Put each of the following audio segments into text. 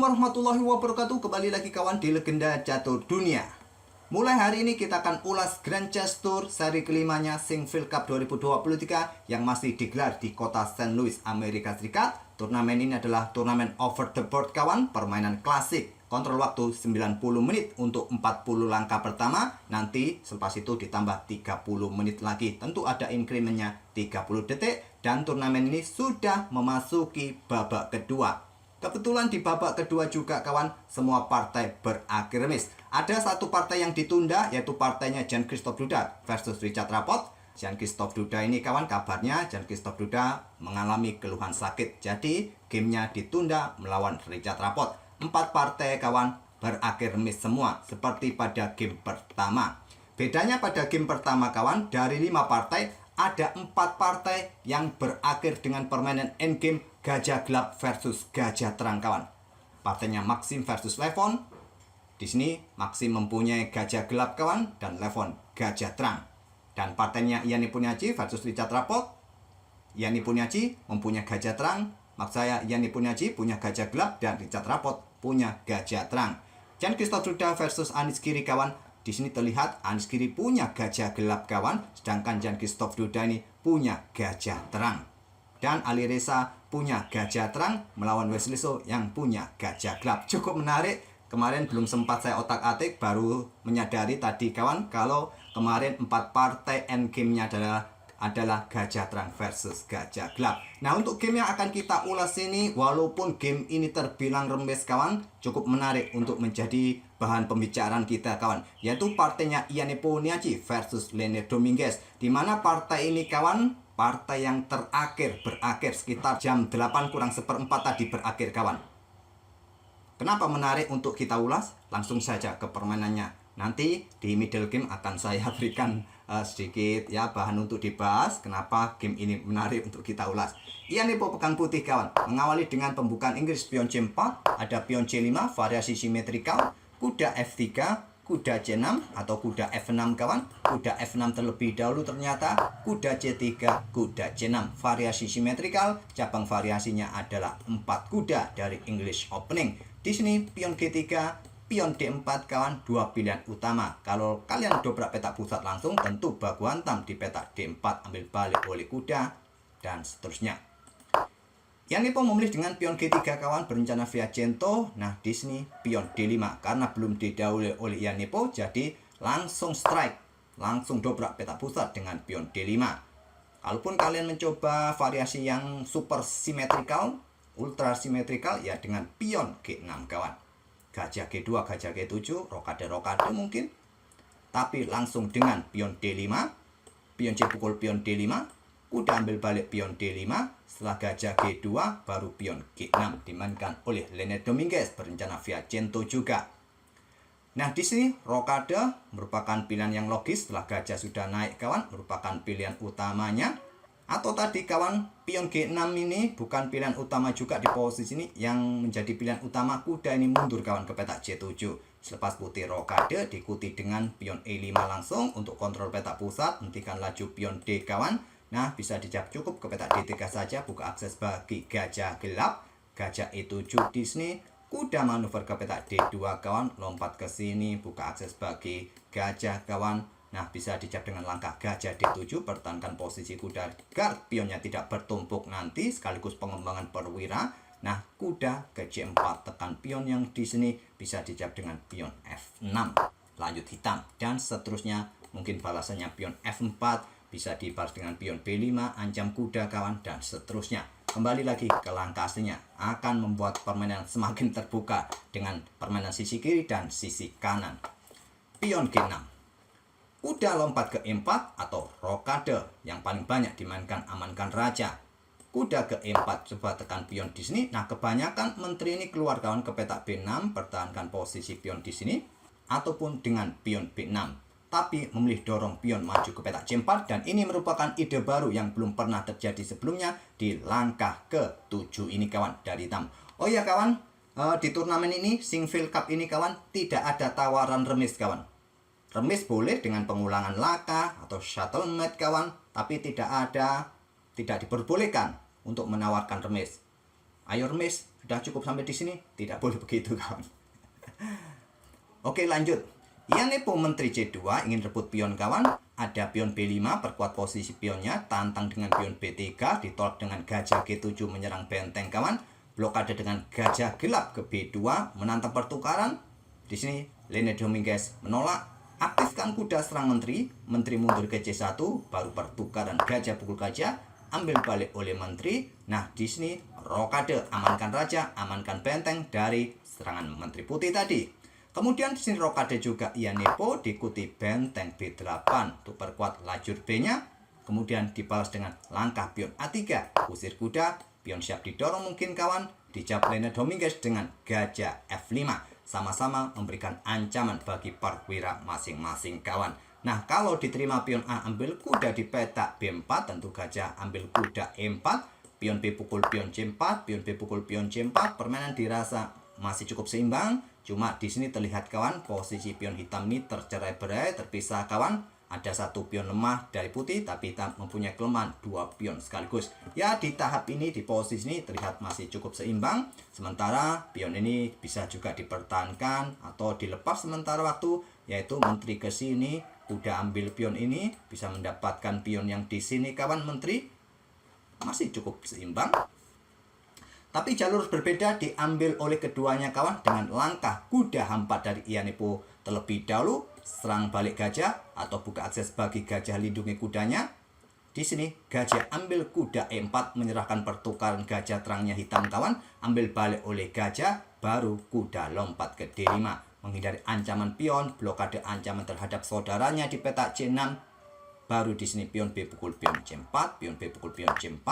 Assalamualaikum warahmatullahi wabarakatuh. Kembali lagi kawan di Legenda Catur Dunia. Mulai hari ini kita akan ulas Grand Chess Tour seri kelimanya Sinquefield Cup 2023 yang masih digelar di kota St. Louis, Amerika Serikat. Turnamen ini adalah turnamen over the board kawan, permainan klasik. Kontrol waktu 90 menit untuk 40 langkah pertama. Nanti selepas itu ditambah 30 menit lagi. Tentu ada incrementnya 30 detik. Dan turnamen ini sudah memasuki babak kedua. Kebetulan di babak kedua juga kawan, semua partai berakhir remis. Ada satu partai yang ditunda, yaitu partainya Jan-Christophe Duda versus Richard Rapport. Jan-Christophe Duda ini kawan, kabarnya Jan-Christophe Duda mengalami keluhan sakit. Jadi gamenya ditunda melawan Richard Rapport. 4 partai kawan berakhir remis semua, seperti pada game pertama. Bedanya pada game pertama kawan, dari 5 partai ada 4 partai yang berakhir dengan permainan endgame gajah gelap versus gajah terang kawan. Partainya Maxim versus Levon. Di sini Maxim mempunyai gajah gelap kawan dan Levon gajah terang. Dan partainya Ian Nepomniachtchi versus Richard Rapport. Ian Nepomniachtchi mempunyai gajah terang. Maksud saya Ian Nepomniachtchi punya gajah gelap dan Richard Rapport punya gajah terang. Jan-Christophe Duda versus Anish Giri kawan. Di sini terlihat Anish Giri punya gajah gelap kawan, sedangkan Jan-Christophe Duda ini punya gajah terang. Dan Ali Reza punya gajah terang melawan Wesley So yang punya gajah gelap. Cukup menarik. Kemarin belum sempat saya otak-atik, baru menyadari tadi kawan kalau kemarin 4 partai endgame-nya adalah gajah terang versus gajah gelap. Nah, untuk game yang akan kita ulas ini, walaupun game ini terbilang remes kawan, cukup menarik untuk menjadi bahan pembicaraan kita kawan, yaitu partainya Ian Nepomniachtchi versus Leonel Dominguez. Di mana partai ini kawan, partai yang berakhir sekitar jam 8 kurang seperempat tadi berakhir kawan. Kenapa menarik untuk kita ulas? Langsung saja ke permainannya. Nanti di middle game akan saya berikan sedikit ya bahan untuk dibahas kenapa game ini menarik untuk kita ulas. Ian Nepo pegang putih kawan, mengawali dengan pembukaan Inggris pion C4, ada pion C5 variasi simetrikal, kuda F3, kuda C6 atau kuda F6 kawan. Kuda F6 terlebih dahulu ternyata, kuda C3, kuda C6 variasi simetrikal. Cabang variasinya adalah 4 kuda dari English Opening. Di sini pion G3, pion D4 kawan, 2 pilihan utama. Kalau kalian dobrak petak pusat langsung, tentu baku hantam di petak D4 ambil balik oleh kuda dan seterusnya. Ian Nepo memilih dengan pion G3 kawan, berencana via Cento. Nah, di sini pion D5 karena belum didahului oleh Ian Nepo, jadi langsung strike, langsung dobrak petak pusat dengan pion D5. Kalaupun kalian mencoba variasi yang super simetrikal, ultra simetrikal, ya dengan pion G6 kawan. Gajah G2, gajah G7, rokade mungkin. Tapi langsung dengan pion D5, pion C pukul pion D5, kuda ambil balik pion D5, setelah gajah G2 baru pion G6 dimainkan oleh Leonel Dominguez, berencana via Cento juga. Nah, di sini rokade merupakan pilihan yang logis setelah gajah sudah naik kawan, merupakan pilihan utamanya. Atau tadi kawan, pion G6 ini bukan pilihan utama juga di posisi ini, yang menjadi pilihan utama kuda ini mundur kawan ke petak C7. Selepas putih rokade diikuti dengan pion E5 langsung untuk kontrol petak pusat, hentikan laju pion D kawan. Nah, bisa dijawab cukup ke petak D3 saja, buka akses bagi gajah gelap. Gajah E7 di sini, kuda manuver ke petak D2 kawan, lompat ke sini, buka akses bagi gajah kawan. Nah, bisa dijawab dengan langkah gajah D7, pertahankan posisi kuda agar pionnya tidak bertumpuk nanti, sekaligus pengembangan perwira. Nah, kuda ke C4, tekan pion yang di sini, bisa dijawab dengan pion F6, lanjut hitam, dan seterusnya. Mungkin balasannya pion F4, bisa dibalas dengan pion B5, ancam kuda kawan, dan seterusnya. Kembali lagi ke langkah aslinya, akan membuat permainan semakin terbuka dengan permainan sisi kiri dan sisi kanan. Pion G6, kuda lompat ke E4 atau rokade yang paling banyak dimainkan, amankan raja. Kuda ke E4, coba tekan pion di sini. Nah, kebanyakan menteri ini keluar kawan ke petak B6, pertahankan posisi pion di sini, ataupun dengan pion B6. Tapi memilih dorong pion maju ke petak C4, dan ini merupakan ide baru yang belum pernah terjadi sebelumnya di langkah ke-7 ini kawan dari hitam. Oh ya kawan, di turnamen ini, Sinquefield Cup ini kawan, tidak ada tawaran remis kawan. Remis boleh dengan pengulangan laka atau settlement kawan, tapi tidak diperbolehkan untuk menawarkan remis. Ayo remis, sudah cukup sampai di sini. Tidak boleh begitu, kawan. Oke, lanjut. Yanepo Menteri C2 ingin rebut pion, kawan. Ada pion B5, perkuat posisi pionnya, tantang dengan pion B3, ditolak dengan gajah G7 menyerang benteng, kawan. Blokade dengan gajah gelap ke B2, menantang pertukaran. Di sini Lene Dominguez menolak. Aktifkan kuda serang menteri, menteri mundur ke C1, baru pertukaran gajah pukul gajah, ambil balik oleh menteri. Nah, di sini rokade, amankan raja, amankan benteng dari serangan menteri putih tadi. Kemudian di sini rokade juga Yanepo, diikuti benteng B8 untuk perkuat lajur B-nya. Kemudian dibalas dengan langkah pion A3, usir kuda, pion siap didorong mungkin, kawan. Dijawab Lene Dominguez dengan gajah F5. Sama-sama memberikan ancaman bagi perwira masing-masing, kawan. Nah, kalau diterima pion A ambil kuda di petak B4, tentu gajah ambil kuda E4, pion B pukul pion C4, pion B pukul pion C4. Permainan dirasa masih cukup seimbang. Cuma di sini terlihat, kawan, posisi pion hitam ini tercerai-berai, terpisah, kawan. Ada satu pion lemah dari putih, tapi hitam mempunyai kelemahan 2 pion sekaligus. Ya, di tahap ini, di posisi ini terlihat masih cukup seimbang. Sementara pion ini bisa juga dipertahankan atau dilepas sementara waktu, yaitu menteri ke sini, kuda ambil pion ini, bisa mendapatkan pion yang di sini, kawan. Menteri masih cukup seimbang. Tapi jalur berbeda diambil oleh keduanya, kawan, dengan langkah kuda H4 dari Yanepo terlebih dahulu. Serang balik gajah atau buka akses bagi gajah lindungi kudanya. Di sini gajah ambil kuda E4 menyerahkan pertukaran gajah terangnya hitam, kawan. Ambil balik oleh gajah, baru kuda lompat ke D5 menghindari ancaman pion, blokade ancaman terhadap saudaranya di petak C6. Baru di sini pion B pukul pion C4, pion B pukul pion C4,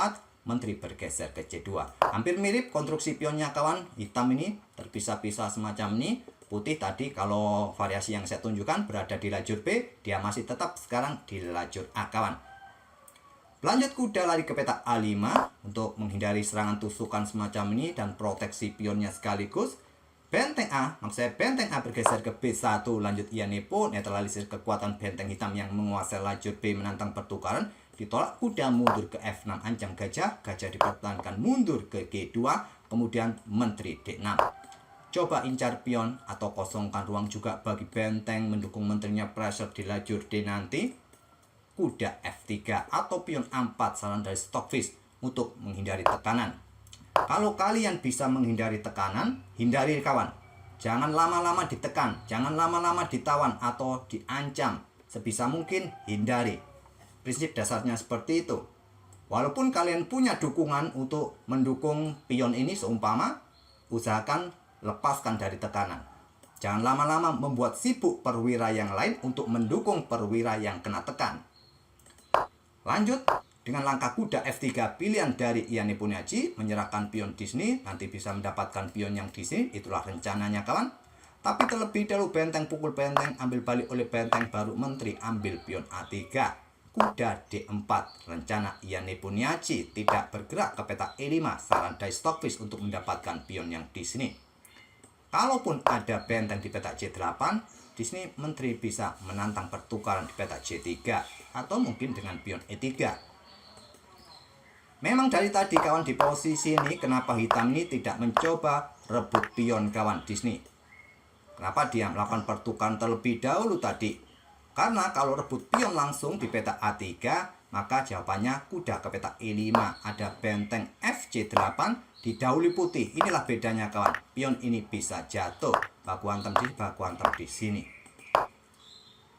menteri bergeser ke C2. Hampir mirip konstruksi pionnya, kawan. Hitam ini terpisah-pisah semacam ini. Putih tadi kalau variasi yang saya tunjukkan berada di lajur B, dia masih tetap sekarang di lajur A, kawan. Lanjut kuda lari ke petak A5 untuk menghindari serangan tusukan semacam ini dan proteksi pionnya sekaligus. Benteng A, maksud saya benteng A bergeser ke B1, lanjut Yanepo, netralisir kekuatan benteng hitam yang menguasai lajur B menantang pertukaran. Ditolak, kuda mundur ke F6, ancam gajah, gajah dipertahankan mundur ke G2, kemudian menteri D6. Coba incar pion atau kosongkan ruang juga bagi benteng mendukung menterinya pressure di lajur D nanti. Kuda F3 atau pion A4 saran dari Stockfish untuk menghindari tekanan. Kalau kalian bisa menghindari tekanan, hindari, kawan. Jangan lama-lama ditekan, jangan lama-lama ditawan atau diancam. Sebisa mungkin hindari. Prinsip dasarnya seperti itu. Walaupun kalian punya dukungan untuk mendukung pion ini seumpama, usahakan lepaskan dari tekanan. Jangan lama-lama membuat sibuk perwira yang lain untuk mendukung perwira yang kena tekan. Lanjut dengan langkah kuda F3, pilihan dari Yanepo Niachi, menyerahkan pion di sini, nanti bisa mendapatkan pion yang di sini, itulah rencananya, kawan. Tapi terlebih dahulu benteng pukul benteng, ambil balik oleh benteng, baru menteri ambil pion A3. Kuda D4, rencana Yanepo Niachi tidak bergerak ke petak E5, saran dari Stockfish untuk mendapatkan pion yang di sini. Kalaupun ada benteng di petak C8, di sini menteri bisa menantang pertukaran di petak C3 atau mungkin dengan pion E3. Memang dari tadi, kawan, di posisi ini kenapa hitam ini tidak mencoba rebut pion, kawan, di sini? Kenapa dia melakukan pertukaran terlebih dahulu tadi? Karena kalau rebut pion langsung di petak A3, maka jawabannya kuda ke petak E5, ada benteng FC8 didahului putih. Inilah bedanya, kawan. Pion ini bisa jatuh, baku hantam di sini, baku hantam di sini.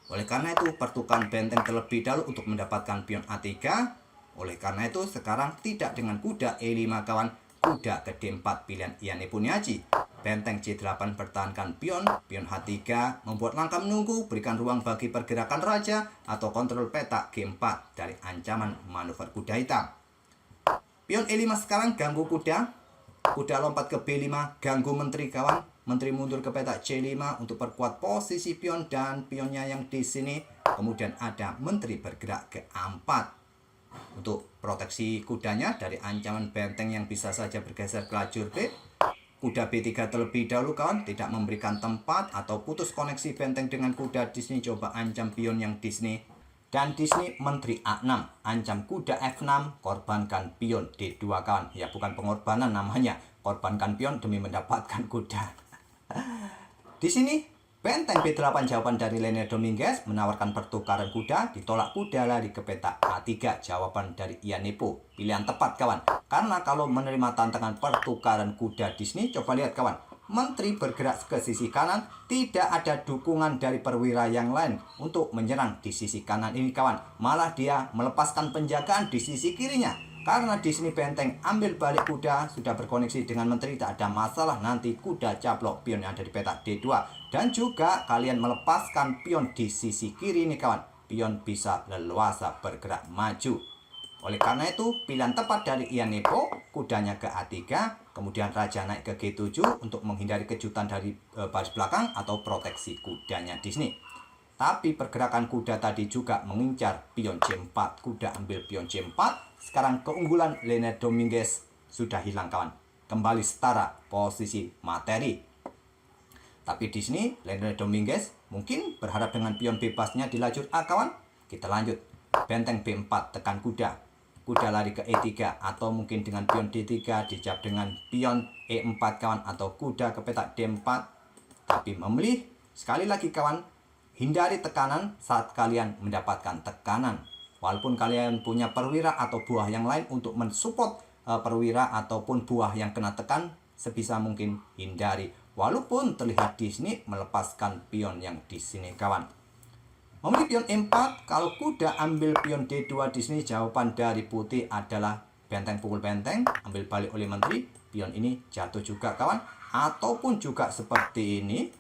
Oleh karena itu pertukaran benteng terlebih dahulu untuk mendapatkan pion A3. Oleh karena itu sekarang tidak dengan kuda E5, kawan. Kuda ke D4 pilihan Yanepo Niachi. Benteng C8 pertahankan pion, pion H3 membuat langkah menunggu, berikan ruang bagi pergerakan raja atau kontrol petak G4 dari ancaman manuver kuda hitam. Pion E5 sekarang ganggu kuda, kuda lompat ke B5 ganggu menteri, kawan. Menteri mundur ke petak C5 untuk perkuat posisi pion dan pionnya yang di sini. Kemudian ada menteri bergerak ke A4 untuk proteksi kudanya dari ancaman benteng yang bisa saja bergeser ke lajur B. Kuda B3 terlebih dahulu, kawan, tidak memberikan tempat atau putus koneksi benteng dengan kuda di sini. Coba ancam pion yang di sini. Dan Disney menteri A6, ancam kuda F6, korbankan pion D2 kawan. Ya bukan pengorbanan namanya, korbankan pion demi mendapatkan kuda. Di sini benteng B8 jawaban dari Lene Dominguez menawarkan pertukaran kuda, ditolak kuda lari ke petak A3, jawaban dari Ian Nepo. Pilihan tepat kawan. Karena kalau menerima tantangan pertukaran kuda Disney, coba lihat kawan. Menteri bergerak ke sisi kanan, tidak ada dukungan dari perwira yang lain untuk menyerang di sisi kanan ini kawan. Malah dia melepaskan penjagaan di sisi kirinya. Karena di sini benteng ambil balik kuda sudah berkoneksi dengan menteri, tak ada masalah nanti kuda caplok pion yang ada di petak D2. Dan juga kalian melepaskan pion di sisi kiri ini kawan. Pion bisa leluasa bergerak maju. Oleh karena itu, pilihan tepat dari Ian Nepo, kudanya ke A3, kemudian raja naik ke G7 untuk menghindari kejutan dari baris belakang atau proteksi kudanya Disney. Tapi pergerakan kuda tadi juga mengincar pion C4, kuda ambil pion C4. Sekarang keunggulan Lene Dominguez sudah hilang kawan. Kembali setara posisi materi. Tapi di sini Lene Dominguez mungkin berharap dengan pion bebasnya di lajur A kawan. Kita lanjut. Benteng B4 tekan kuda. Kuda lari ke E3 atau mungkin dengan pion D3 dijawab dengan pion E4 kawan, atau kuda ke petak D4. Tapi memilih sekali lagi kawan, hindari tekanan saat kalian mendapatkan tekanan. Walaupun kalian punya perwira atau buah yang lain untuk mensupport perwira ataupun buah yang kena tekan, sebisa mungkin hindari. Walaupun terlihat Disney melepaskan pion yang di sini kawan. Memilih pion E4, kalau kuda ambil pion D2 Disney, jawaban dari putih adalah benteng pukul benteng, ambil balik oleh menteri, pion ini jatuh juga kawan. Ataupun juga seperti ini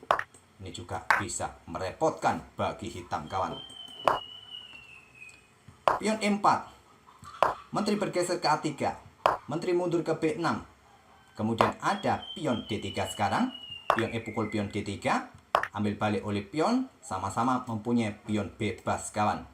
juga bisa merepotkan bagi hitam kawan. Pion E4, menteri bergeser ke A3, menteri mundur ke B6, kemudian ada pion D3 sekarang, pion E pukul pion D3, ambil balik oleh pion, sama-sama mempunyai pion bebas kawan.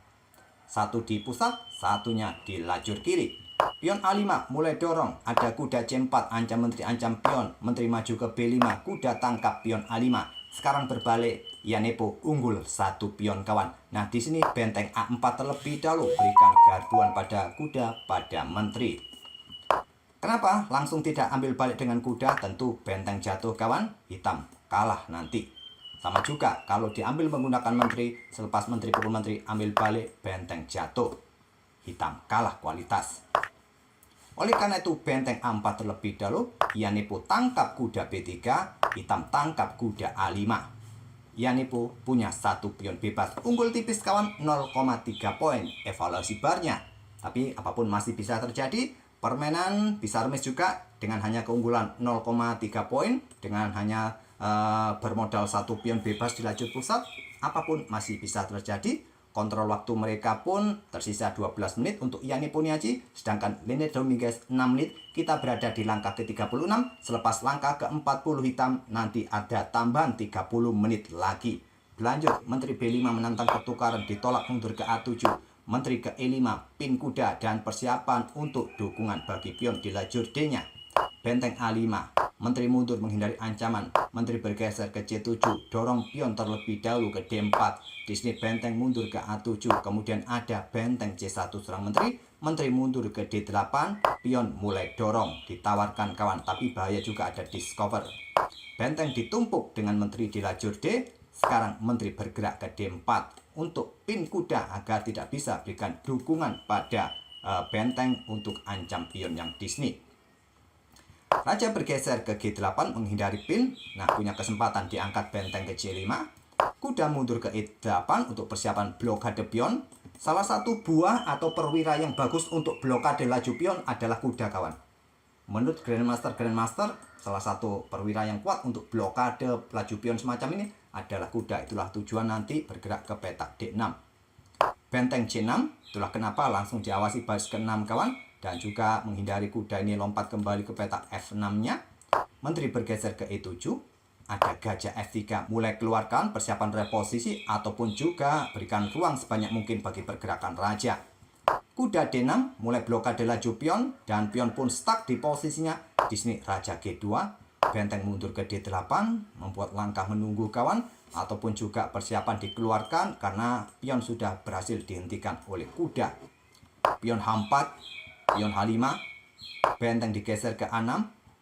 Satu di pusat, satunya di lajur kiri. Pion A5 mulai dorong, ada kuda C4, ancam pion, menteri maju ke B5, kuda tangkap pion A5. Sekarang berbalik, Ian Nepo unggul satu pion kawan. Nah di sini benteng A4 terlebih dahulu, berikan garduan pada kuda pada menteri. Kenapa langsung tidak ambil balik dengan kuda? Tentu benteng jatuh kawan, hitam kalah nanti. Sama juga kalau diambil menggunakan menteri, selepas menteri pukul menteri ambil balik, benteng jatuh, hitam kalah kualitas. Oleh karena itu benteng A4 terlebih dahulu, Ian Nepo tangkap kuda B3, hitam tangkap kuda A5. Ian Nepo punya satu pion bebas, unggul tipis kawan, 0,3 poin evaluasi barnya. Tapi apapun masih bisa terjadi, permainan bisa remis juga dengan hanya keunggulan 0,3 poin, dengan hanya bermodal satu pion bebas di lajur pusat, apapun masih bisa terjadi. Kontrol waktu mereka pun tersisa 12 menit untuk Ian Nepo Niaji, sedangkan Lene Dominguez 6 menit. Kita berada di langkah ke-36, selepas langkah ke-40 hitam nanti ada tambahan 30 menit lagi. Berlanjut, menteri B5 menantang pertukaran, ditolak mundur ke A7, menteri ke E5, pin kuda dan persiapan untuk dukungan bagi pion di lajur D-nya. Benteng A5, menteri mundur menghindari ancaman, menteri bergeser ke C7, dorong pion terlebih dahulu ke D4. Di sini benteng mundur ke A7, kemudian ada benteng C1 serang menteri, menteri mundur ke D8, pion mulai dorong, ditawarkan kawan, tapi bahaya juga ada discover. Benteng ditumpuk dengan menteri di lajur D, sekarang menteri bergerak ke D4 untuk pin kuda agar tidak bisa berikan dukungan pada benteng untuk ancam pion yang Disney. Raja bergeser ke G8 menghindari pin. Nah, punya kesempatan diangkat benteng ke C5. Kuda mundur ke E8 untuk persiapan blokade pion. Salah satu buah atau perwira yang bagus untuk blokade laju pion adalah kuda kawan. Menurut Grandmaster, salah satu perwira yang kuat untuk blokade laju pion semacam ini adalah kuda. Itulah tujuan nanti bergerak ke petak D6. Benteng C6, itulah kenapa langsung diawasi baris ke-6 kawan. Dan juga menghindari kuda ini lompat kembali ke petak F6-nya. Menteri bergeser ke E7. Ada gajah F3 mulai keluarkan persiapan reposisi ataupun juga berikan ruang sebanyak mungkin bagi pergerakan raja. Kuda D6 mulai blokade laju pion dan pion pun stuck di posisinya. Di sini raja G2. benteng mundur ke D8, membuat langkah menunggu kawan, ataupun juga persiapan dikeluarkan karena pion sudah berhasil dihentikan oleh kuda. Pion H4, pion H5, benteng digeser ke A6,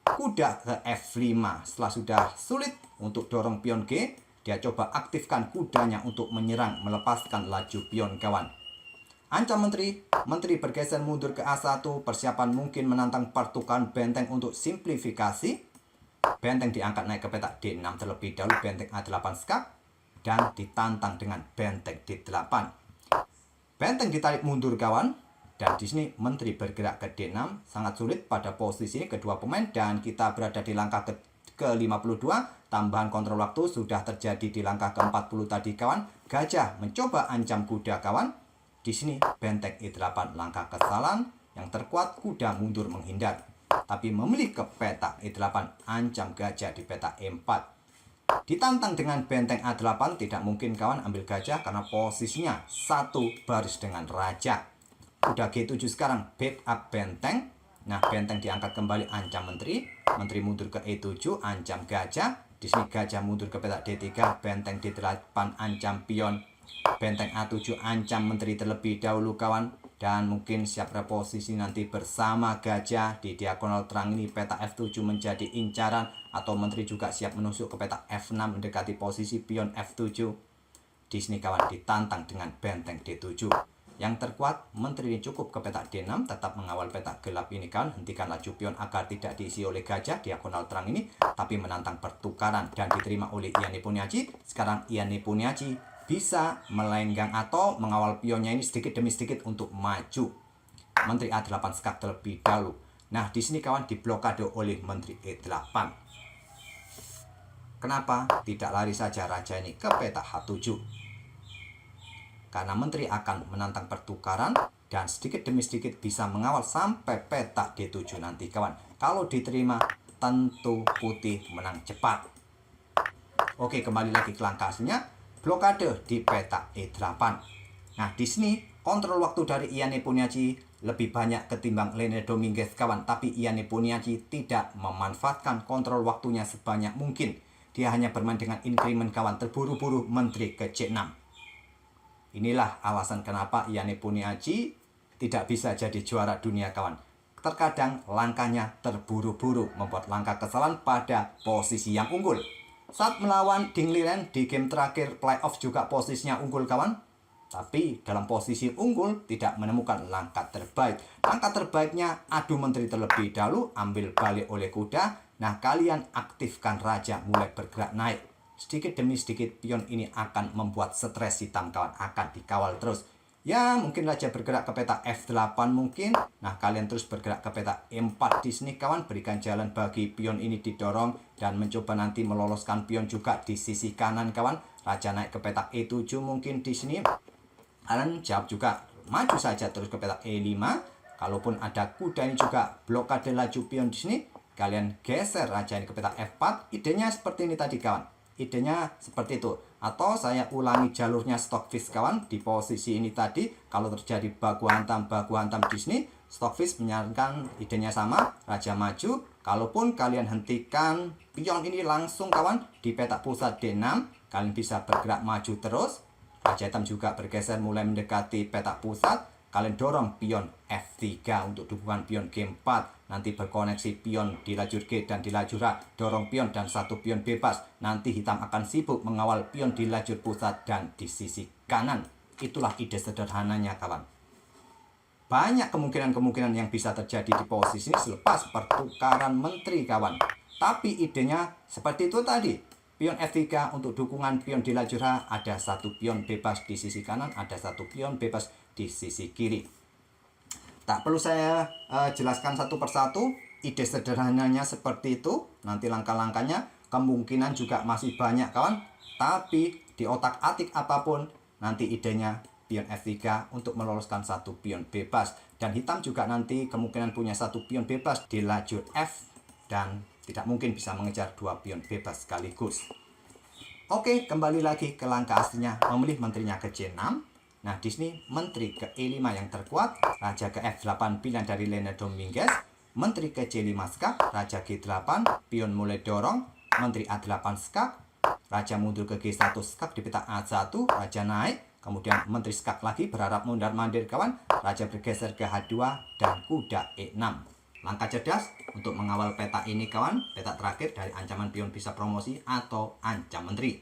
kuda ke F5. Setelah sudah sulit untuk dorong pion G, dia coba aktifkan kudanya untuk menyerang, melepaskan laju pion kawan. Ancam menteri bergeser mundur ke A1, persiapan mungkin menantang pertukaran benteng untuk simplifikasi. Benteng diangkat naik ke petak D6 terlebih dahulu, benteng A8 skak, dan ditantang dengan benteng D8. Benteng ditarik mundur kawan, dan di sini menteri bergerak ke D6, sangat sulit pada posisi ini kedua pemain, dan kita berada di langkah ke-52, tambahan kontrol waktu sudah terjadi di langkah ke-40 tadi kawan. Gajah mencoba ancam kuda kawan. Di sini benteng E8, langkah kesalahan yang terkuat, kuda mundur menghindar. Tapi memilih ke petak E8, ancam gajah di petak E4. Ditantang dengan benteng A8, tidak mungkin kawan ambil gajah karena posisinya satu baris dengan raja. Kuda G7 sekarang backup benteng. Nah, benteng diangkat kembali, ancam menteri. Menteri mundur ke E7, ancam gajah. Di sini gajah mundur ke petak D3, benteng D8 ancam pion. Benteng A7 ancam menteri terlebih dahulu kawan. Dan mungkin siap reposisi nanti bersama gajah di diagonal terang ini. Petak F7 menjadi incaran, atau menteri juga siap menusuk ke petak F6 mendekati posisi pion F7. Di sini kawan ditantang dengan benteng D7. Yang terkuat, menteri ini cukup ke petak D6, tetap mengawal petak gelap ini kan. Hentikan laju pion agar tidak diisi oleh gajah diagonal terang ini, tapi menantang pertukaran dan diterima oleh Ian Nepomniachtchi. Sekarang Ian Nepomniachtchi bisa melenggang atau mengawal pionnya ini sedikit demi sedikit untuk maju. Menteri A8 skak terlebih dahulu. Nah, di sini kawan diblokade oleh menteri E8. Kenapa tidak lari saja raja ini ke petak H7? Karena menteri akan menantang pertukaran dan sedikit demi sedikit bisa mengawal sampai petak D7 nanti kawan. Kalau diterima, tentu putih menang cepat. Oke, kembali lagi ke langkah aslinya. Blokade di petak E8. Nah, di sini kontrol waktu dari Ian Nepomniachtchi lebih banyak ketimbang Leonardo Dominguez kawan. Tapi Ian Nepomniachtchi tidak memanfaatkan kontrol waktunya sebanyak mungkin. Dia hanya bermain dengan increment kawan, terburu-buru menteri ke C6. Inilah alasan kenapa Ian Nepomniachtchi tidak bisa jadi juara dunia kawan. Terkadang langkahnya terburu-buru, membuat langkah kesalahan pada posisi yang unggul. Saat melawan Ding Liren di game terakhir playoff juga posisinya unggul kawan. Tapi dalam posisi unggul tidak menemukan langkah terbaik. Langkah terbaiknya adu menteri terlebih dahulu, ambil balik oleh kuda. Nah, kalian aktifkan raja mulai bergerak naik. Sedikit demi sedikit pion ini akan membuat stres hitam kawan, akan dikawal terus. Ya, mungkin raja bergerak ke petak F8 mungkin. Nah, kalian terus bergerak ke petak E4 di sini kawan. Berikan jalan bagi pion ini didorong dan mencoba nanti meloloskan pion juga di sisi kanan kawan. Raja naik ke petak E7 mungkin di sini. Kalian jawab juga maju saja terus ke petak E5. Kalaupun ada kuda ini juga blokade laju pion di sini, kalian geser raja ini ke petak F4. Idenya seperti ini tadi kawan. Idenya seperti itu. Atau saya ulangi jalurnya Stockfish kawan. Di posisi ini tadi, kalau terjadi baku hantam di sini, Stockfish menyarankan idenya sama, raja maju. Kalaupun kalian hentikan pion ini langsung kawan di petak pusat D6, kalian bisa bergerak maju terus. Raja hitam juga bergeser mulai mendekati petak pusat. Kalian dorong pion F3 untuk dukungan pion G4. Nanti berkoneksi pion di lajur G dan di lajur A. Dorong pion dan satu pion bebas. Nanti hitam akan sibuk mengawal pion di lajur pusat dan di sisi kanan. Itulah ide sederhananya kawan. Banyak kemungkinan-kemungkinan yang bisa terjadi di posisi ini selepas pertukaran menteri kawan. Tapi idenya seperti itu tadi. Pion F3 untuk dukungan pion di lajur A. Ada satu pion bebas di sisi kanan. Ada satu pion bebas di sisi kiri. Tak perlu saya jelaskan satu persatu. Ide sederhananya seperti itu. Nanti langkah-langkahnya kemungkinan juga masih banyak kawan. Tapi di otak-atik apapun, nanti idenya pion F3 untuk meloloskan satu pion bebas. Dan hitam juga nanti kemungkinan punya satu pion bebas di lajur F. Dan tidak mungkin bisa mengejar dua pion bebas sekaligus. Oke, kembali lagi ke langkah aslinya, memilih menterinya ke C6. Nah, di sini menteri ke E5 yang terkuat, raja ke F8 pilihan dari Leonardo Dominguez. Menteri ke C5 skak, Raja G8, pion mulai dorong, Menteri A8 skak, Raja mundur ke G1 skak di peta A1, Raja naik, kemudian Menteri skak lagi berharap mondar-mandir kawan, Raja bergeser ke H2 dan kuda E6. Langkah cerdas untuk mengawal peta ini kawan, peta terakhir dari ancaman pion bisa promosi atau ancam menteri.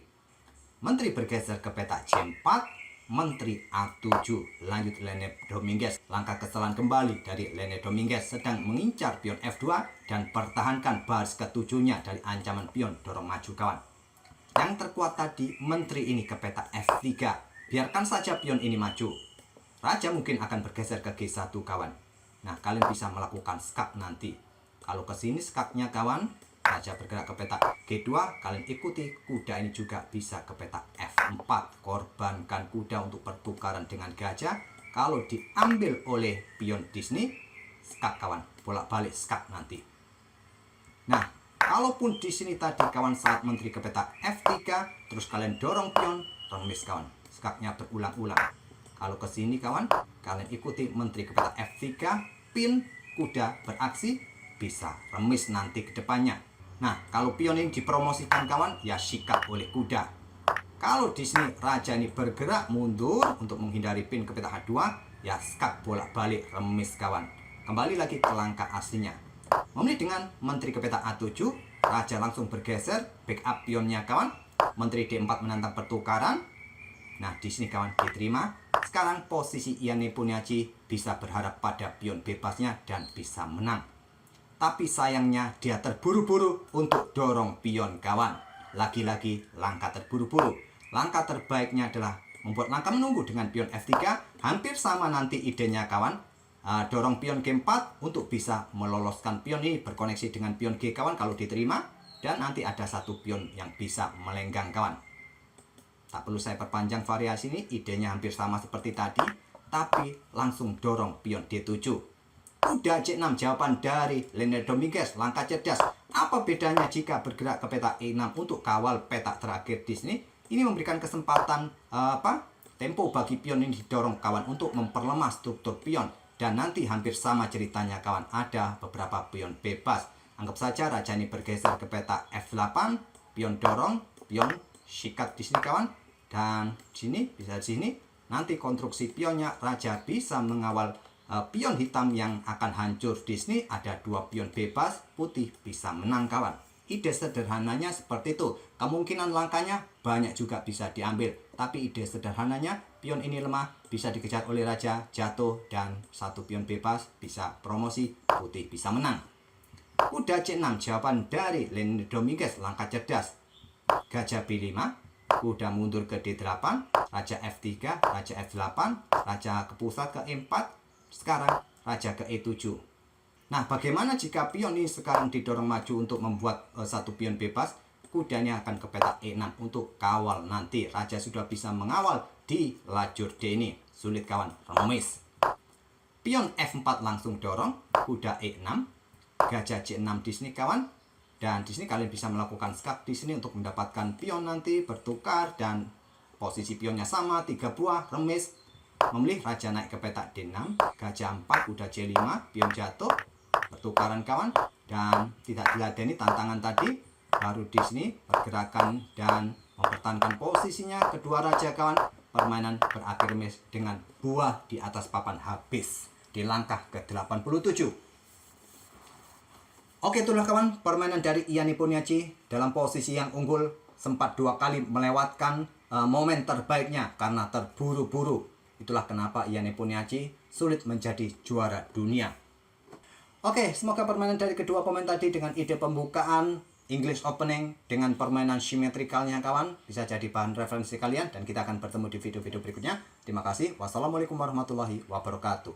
Menteri bergeser ke peta C4, Menteri A7, lanjut Lene Dominguez. Langkah kesalahan kembali dari Lene Dominguez sedang mengincar pion F2 dan pertahankan baris ketujuhnya dari ancaman pion dorong maju kawan. Yang terkuat tadi Menteri ini ke peta F3, biarkan saja pion ini maju. Raja mungkin akan bergeser ke G1 kawan. Nah, kalian bisa melakukan skak nanti. Kalau ke sini skaknya kawan, Raja bergerak ke peta G2, kalian ikuti kuda ini juga bisa ke peta F4. Korbankan kuda untuk pertukaran dengan gajah. Kalau diambil oleh pion di sini, skak kawan, bolak-balik skak nanti. Nah, kalaupun di sini tadi kawan saat menteri ke peta F3, terus kalian dorong pion, remis kawan. Skaknya berulang-ulang. Kalau ke sini kawan, kalian ikuti menteri ke peta F3, pin kuda beraksi, bisa remis nanti ke depannya. Nah, kalau pion ini dipromosikan kawan, ya sikat oleh kuda. Kalau di sini raja ini bergerak mundur untuk menghindari pin ke peta H2, ya skak bolak-balik remis kawan. Kembali lagi ke langkah aslinya. Memilih dengan menteri ke peta A7, raja langsung bergeser, backup pionnya kawan. Menteri D4 menantang pertukaran. Nah, di sini kawan diterima. Sekarang posisi Ian Nepomniachtchi bisa berharap pada pion bebasnya dan bisa menang. Tapi sayangnya dia terburu-buru untuk dorong pion kawan. Lagi-lagi langkah terburu-buru. Langkah terbaiknya adalah membuat langkah menunggu dengan pion F3. Hampir sama nanti idenya kawan. Dorong pion G4 untuk bisa meloloskan pion ini berkoneksi dengan pion G kawan kalau diterima. Dan nanti ada satu pion yang bisa melenggang kawan. Tak perlu saya perpanjang variasi ini, idenya hampir sama seperti tadi, tapi langsung dorong pion D7. Kuda C6 jawaban dari Lene Dominguez, langkah cerdas. Apa bedanya jika bergerak ke peta E6 untuk kawal peta terakhir di sini? Ini memberikan kesempatan tempo bagi pion ini didorong kawan untuk memperlemah struktur pion. Dan nanti hampir sama ceritanya kawan, ada beberapa pion bebas. Anggap saja raja ini bergeser ke peta F8, pion dorong, pion sikat di sini kawan. Dan di sini bisa di sini nanti konstruksi pionnya raja bisa mengawal pion hitam yang akan hancur. Di sini ada dua pion bebas, putih bisa menang kawan. Ide sederhananya seperti itu. Kemungkinan langkahnya banyak juga bisa diambil, tapi ide sederhananya pion ini lemah bisa dikejar oleh raja, jatuh, dan satu pion bebas bisa promosi, putih bisa menang. Kuda C6 jawaban dari Lene Dominguez, langkah cerdas. Gajah B5, kuda mundur ke D8, raja F3, raja F8, raja ke pusat ke E4, sekarang raja ke E7. Nah, bagaimana jika pion ini sekarang didorong maju untuk membuat satu pion bebas? Kudanya akan ke peta E6 untuk kawal nanti. Raja sudah bisa mengawal di lajur D ini. Sulit kawan, remis. Pion F4 langsung dorong, kuda E6, gajah C6 di sini kawan. Dan di sini kalian bisa melakukan skak di sini untuk mendapatkan pion nanti bertukar dan posisi pionnya sama 3 buah remis. Memilih raja naik ke peta D6, gajah 4, kuda C5, pion jatuh, bertukaran kawan dan tidak diladeni tantangan tadi. Baru di sini pergerakan dan mempertahankan posisinya kedua raja kawan. Permainan berakhir remis dengan buah di atas papan habis di langkah ke-87. Oke, itulah kawan permainan dari Ian Nepomniachtchi dalam posisi yang unggul, sempat 2 kali melewatkan momen terbaiknya karena terburu-buru. Itulah kenapa Ian Nepomniachtchi sulit menjadi juara dunia. Oke, semoga permainan dari kedua pemain tadi dengan ide pembukaan English Opening dengan permainan simetrikalnya kawan bisa jadi bahan referensi kalian dan kita akan bertemu di video-video berikutnya. Terima kasih. Wassalamualaikum warahmatullahi wabarakatuh.